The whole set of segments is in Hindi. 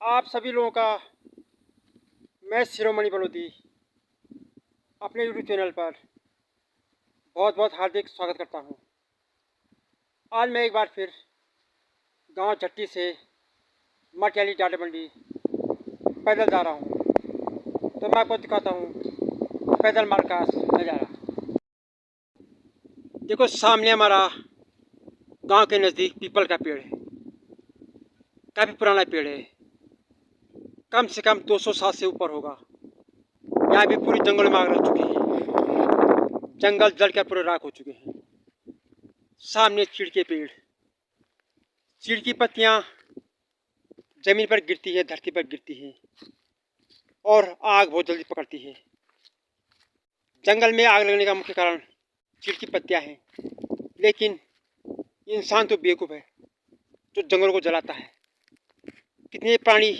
आप सभी लोगों का मैं शिरोमणि बलोदी अपने यूट्यूब चैनल पर बहुत बहुत हार्दिक स्वागत करता हूं। आज मैं एक बार फिर गांव झट्टी से मटियाली डाटा मंडी पैदल जा रहा हूं। तो मैं आपको दिखाता हूं पैदल मार्ग का नज़ारा। देखो, सामने हमारा गांव के नज़दीक पीपल का पेड़ है। काफ़ी पुराना पेड़ है, कम से कम 200 साल से ऊपर होगा। यहाँ भी पूरी जंगल में आग लग चुकी है, जंगल जल कर पूरे राख हो चुके हैं। सामने चीड़ के पेड़, चीड़ की पत्तियां जमीन पर गिरती है, धरती पर गिरती है और आग बहुत जल्दी पकड़ती है। जंगल में आग लगने का मुख्य कारण चीड़ की पत्तियां हैं, लेकिन इंसान तो बेवकूफ़ है जो जंगलों को जलाता है। कितने प्राणी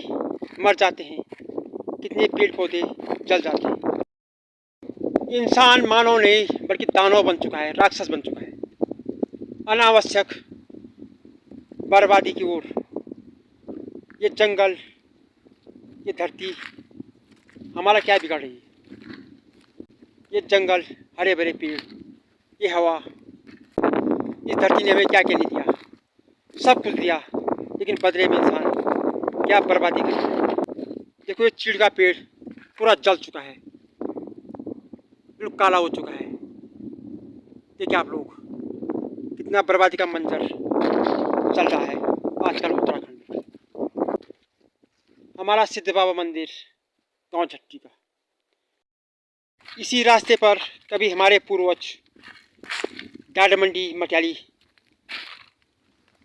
मर जाते हैं, कितने पेड़ पौधे जल जाते हैं। इंसान मानव नहीं बल्कि दानव बन चुका है, राक्षस बन चुका है। अनावश्यक बर्बादी की ओर ये जंगल, ये धरती हमारा क्या बिगाड़ रही है। ये जंगल, हरे भरे पेड़, ये हवा, इस धरती ने हमें क्या क्या नहीं दिया। सब कुछ दिया, लेकिन बदले में इंसान क्या बर्बादी कर रहा है। देखो, ये चीड़ का पेड़ पूरा जल चुका है, बिल्कुल काला हो चुका है। देखिए आप लोग, कितना बर्बादी का मंजर चल रहा है आजकल उत्तराखंड में। हमारा सिद्ध बाबा मंदिर गांव झट्टी का, इसी रास्ते पर कभी हमारे पूर्वज डाटा मंडी मटियाली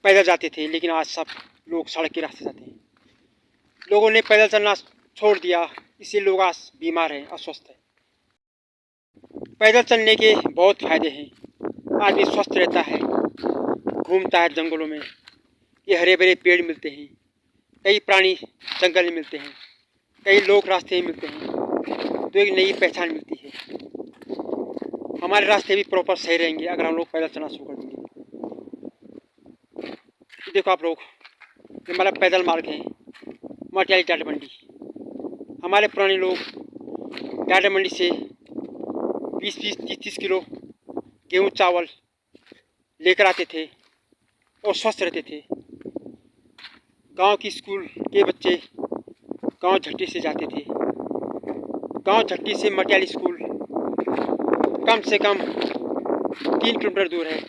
पैदल जाते थे, लेकिन आज सब लोग सड़क के रास्ते जाते हैं। लोगों ने पैदल चलना छोड़ दिया, इसलिए लोग आज बीमार हैं, अस्वस्थ हैं। पैदल चलने के बहुत फायदे हैं। आदमी स्वस्थ रहता है, घूमता है जंगलों में, ये हरे भरे पेड़ मिलते हैं, कई प्राणी जंगल में मिलते हैं, कई लोग रास्ते में मिलते हैं, तो एक नई पहचान मिलती है। हमारे रास्ते भी प्रॉपर सही रहेंगे अगर हम लोग पैदल चलना शुरू कर देंगे। देखो आप लोग, ये हमारा पैदल मार्ग है मटियाली डाटा मंडी। हमारे पुराने लोग डाटा मंडी से 20-20, 30-30 किलो गेहूँ चावल लेकर आते थे और स्वस्थ रहते थे। गांव की स्कूल के बच्चे गांव झट्टी से जाते थे। गांव झट्टी से मटियाली स्कूल कम से कम 3 किलोमीटर दूर है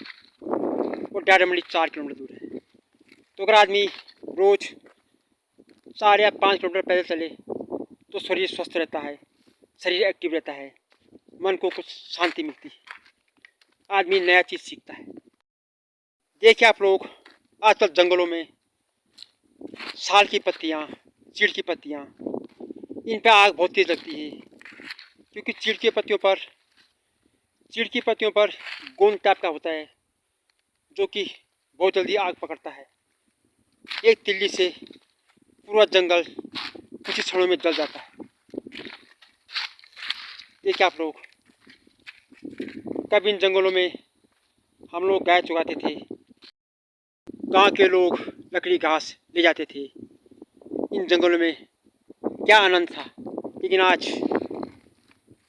और डाटा मंडी 4 किलोमीटर दूर है। तो अगर आदमी रोज़ 4 या 5 किलोमीटर पैदल चले तो शरीर स्वस्थ रहता है, शरीर एक्टिव रहता है, मन को कुछ शांति मिलती है, आदमी नया चीज़ सीखता है। देखिए आप लोग, आजकल जंगलों में साल की पत्तियाँ, चीड़ की पत्तियाँ, इन पर आग बहुत तेज़ लगती है, क्योंकि चीड़ की पत्तियों पर गोंद टाइप का होता है जो कि बहुत जल्दी आग पकड़ता है। एक तिल्ली से पूरा जंगल कुछ ही क्षणों में जल जाता है। देखिए आप लोग, कभी इन जंगलों में हम लोग गाय चुगाते थे, गांव के लोग लकड़ी घास ले जाते थे। इन जंगलों में क्या आनंद था, लेकिन आज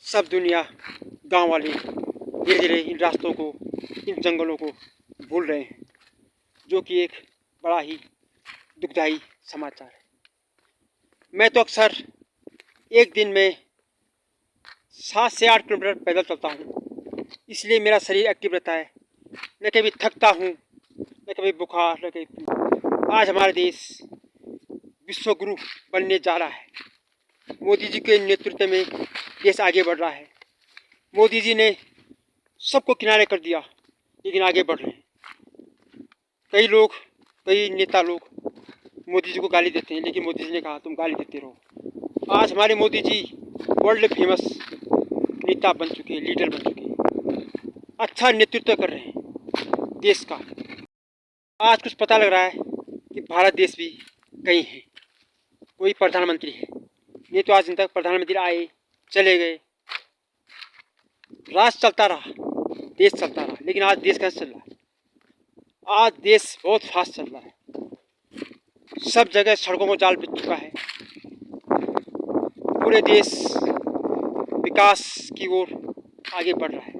सब दुनिया, गांव वाले धीरे धीरे इन रास्तों को, इन जंगलों को भूल रहे हैं, जो कि एक बड़ा ही दुखदायी समाचार है। मैं तो अक्सर एक दिन में 7 से 8 किलोमीटर पैदल चलता हूँ, इसलिए मेरा शरीर एक्टिव रहता है। न कभी थकता हूँ, न कभी बुखार, न कभी। आज हमारा देश विश्व गुरु बनने जा रहा है। मोदी जी के नेतृत्व में देश आगे बढ़ रहा है। मोदी जी ने सबको किनारे कर दिया, लेकिन आगे बढ़ रहे हैं। कई नेता लोग मोदी जी को गाली देते हैं, लेकिन मोदी जी ने कहा तुम गाली देते रहो। आज हमारे मोदी जी वर्ल्ड फेमस नेता बन चुके हैं, लीडर बन चुके हैं, अच्छा नेतृत्व कर रहे हैं देश का। आज कुछ पता लग रहा है कि भारत देश भी कहीं है, कोई प्रधानमंत्री है। नहीं तो आज दिन तक प्रधानमंत्री आए चले गए, राज चलता रहा, देश चलता रहा, लेकिन आज देश कैसे चल रहा है। आज देश बहुत फास्ट चल रहा है। सब जगह सड़कों को जाल बिछ चुका है। पूरे देश विकास की ओर आगे बढ़ रहा है।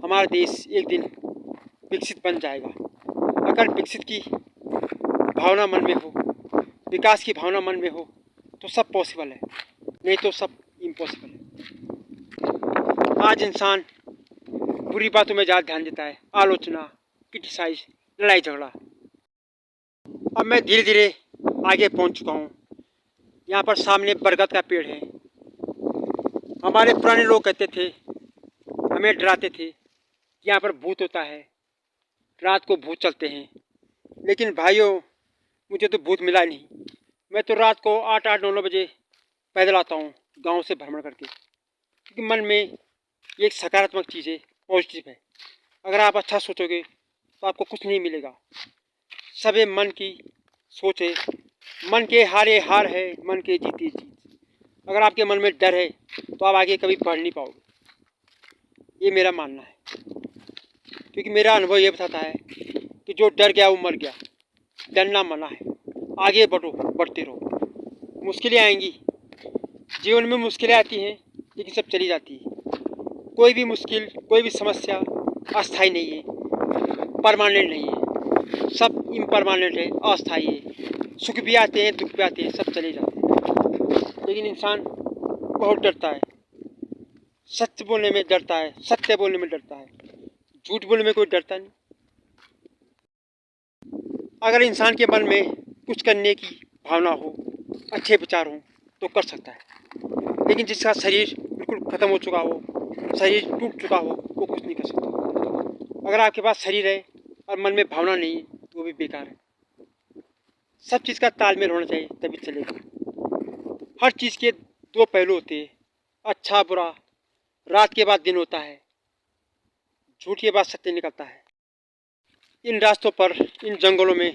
हमारा देश एक दिन विकसित बन जाएगा। अगर विकसित की भावना मन में हो, विकास की भावना मन में हो, तो सब पॉसिबल है, नहीं तो सब इम्पॉसिबल है। आज इंसान बुरी बातों में ज़्यादा ध्यान देता है, आलोचना, क्रिटिसाइज, लड़ाई झगड़ा। अब मैं धीरे धीरे आगे पहुंच चुका हूँ। यहाँ पर सामने बरगद का पेड़ है। हमारे पुराने लोग कहते थे, हमें डराते थे कि यहाँ पर भूत होता है, रात को भूत चलते हैं। लेकिन भाइयों, मुझे तो भूत मिला नहीं। मैं तो रात को 8-9 बजे पैदल आता हूँ गांव से भ्रमण करके, क्योंकि मन में एक सकारात्मक चीज़ है, पॉजिटिव है। अगर आप अच्छा सोचोगे तो आपको कुछ नहीं मिलेगा। सभी मन की सोच है, मन के हारे हार है, मन के जीते जीत। अगर आपके मन में डर है तो आप आगे कभी बढ़ नहीं पाओगे, ये मेरा मानना है। क्योंकि मेरा अनुभव ये बताता है कि जो डर गया वो मर गया। डरना मना है, आगे बढ़ो, बढ़ते रहो। मुश्किलें आएंगी, जीवन में मुश्किलें आती हैं, लेकिन सब चली जाती है। कोई भी मुश्किल, कोई भी समस्या अस्थाई नहीं है, परमानेंट नहीं है। सब इम्परमानेंट है, अस्थाई है। सुख भी आते हैं, दुख भी आते हैं, सब चले जाते हैं। लेकिन इंसान बहुत डरता है, सच बोलने में डरता है, सत्य बोलने में डरता है, झूठ बोलने में कोई डरता नहीं। अगर इंसान के मन में कुछ करने की भावना हो, अच्छे विचार हों, तो कर सकता है। लेकिन जिसका शरीर बिल्कुल ख़त्म हो चुका हो, शरीर टूट चुका हो, वो कुछ नहीं कर सकता। अगर आपके पास शरीर है और मन में भावना नहीं है, तो वो भी बेकार है। सब चीज़ का तालमेल होना चाहिए, तभी चलेगा। हर चीज़ के दो पहलू होते हैं, अच्छा बुरा। रात के बाद दिन होता है, झूठ के बाद सत्य निकलता है। इन रास्तों पर, इन जंगलों में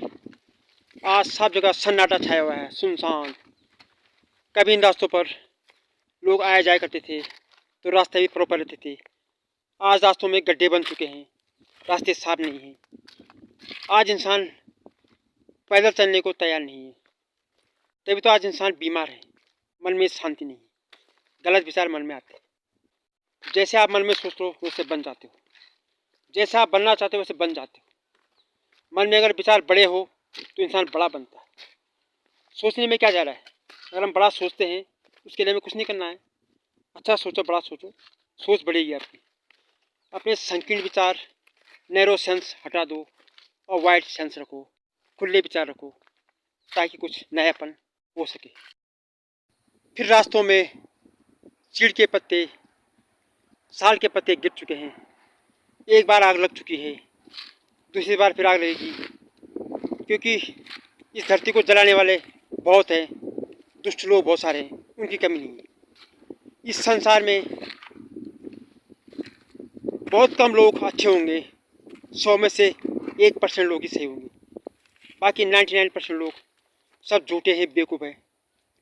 आज सब जगह सन्नाटा छाया हुआ है, सुनसान। कभी इन रास्तों पर लोग आया जाया करते थे तो रास्ते भी प्रॉपर रहते थे। आज रास्तों में गड्ढे बन चुके हैं, रास्ते साफ नहीं हैं। आज इंसान पैदल चलने को तैयार नहीं है, तभी तो आज इंसान बीमार है। मन में शांति नहीं है, गलत विचार मन में आते हैं। जैसे आप मन में सोचते हो वैसे बन जाते हो, जैसे आप बनना चाहते हो वैसे बन जाते हो। मन में अगर विचार बड़े हो तो इंसान बड़ा बनता है। सोचने में क्या जा रहा है? अगर हम बड़ा सोचते हैं उसके लिए हमें कुछ नहीं करना है। अच्छा सोचो, बड़ा सोचो, सोच बढ़ेगी आपकी। अपने संकीर्ण विचार, नैरो सेंस हटा दो और वाइड सेंस रखो, खुले विचार रखो, ताकि कुछ नयापन हो सके। फिर रास्तों में चीड़ के पत्ते, साल के पत्ते गिर चुके हैं। एक बार आग लग चुकी है, दूसरी बार फिर आग लगेगी। क्योंकि इस धरती को जलाने वाले बहुत हैं, दुष्ट लोग बहुत सारे हैं, उनकी कमी नहीं है। इस संसार में बहुत कम लोग अच्छे होंगे, 100 में से 1% लोग ही सही होंगे। बाकी 99% लोग सब झूठे हैं, बेवकूफ़ हैं,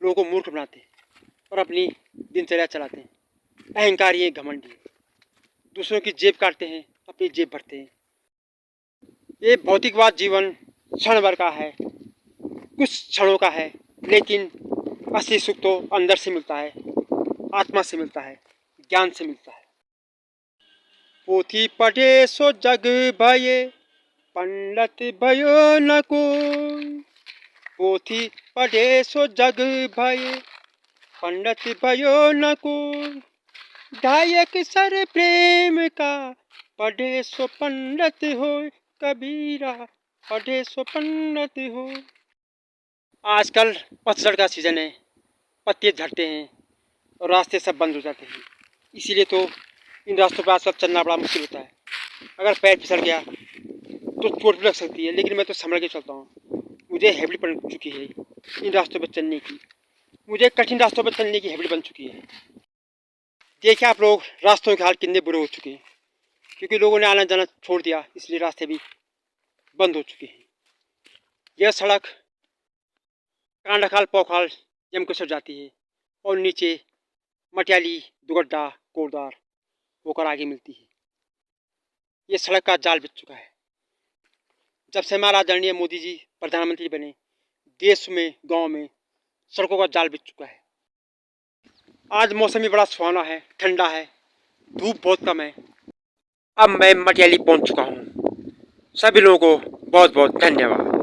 लोगों को मूर्ख बनाते हैं और अपनी दिनचर्या चलाते हैं। अहंकारी हैं, घमंडी हैं, दूसरों की जेब काटते हैं, अपनी जेब भरते हैं। ये भौतिकवाद जीवन क्षण भर का है, कुछ क्षणों का है, लेकिन असली सुख तो अंदर से मिलता है, आत्मा से मिलता है, ज्ञान से मिलता है। पोथी पढ़े सो जग भये, पंडित भयो न कोई। पोथी पढ़े सो जग भये, पंडित भयो न कोई। गायक सर प्रेम का, पढ़े सो पंडित हो। कबीरा, पढ़े सो पंडित हो। आजकल पतझड़ का सीजन है, पत्ते झड़ते हैं और रास्ते सब बंद हो जाते हैं। इसीलिए तो इन रास्तों पर आजकल चलना बड़ा मुश्किल होता है। अगर पैर फिसल गया तो चोट भी लग सकती है, लेकिन मैं तो संभल के चलता हूँ। मुझे हैबिट बन चुकी है इन रास्तों पर चलने की, मुझे कठिन रास्तों पर चलने की हैबिट बन चुकी है। देखिए आप लोग, रास्तों के हाल कितने बुरे हो चुके हैं, क्योंकि लोगों ने आना जाना छोड़ दिया, इसलिए रास्ते भी बंद हो चुके हैं। यह सड़क कांडाखाल पौखाल यमकेश्वर जाती है और नीचे मटियाली, दुगड्डा, कोटद्वार होकर आगे मिलती है। ये सड़क का जाल बिछ चुका है। जब से हमारा आदरणीय मोदी जी प्रधानमंत्री बने, देश में, गांव में सड़कों का जाल बिछ चुका है। आज मौसम भी बड़ा सुहाना है, ठंडा है, धूप बहुत कम है। अब मैं मटियाली पहुंच चुका हूं। सभी लोगों को बहुत बहुत धन्यवाद।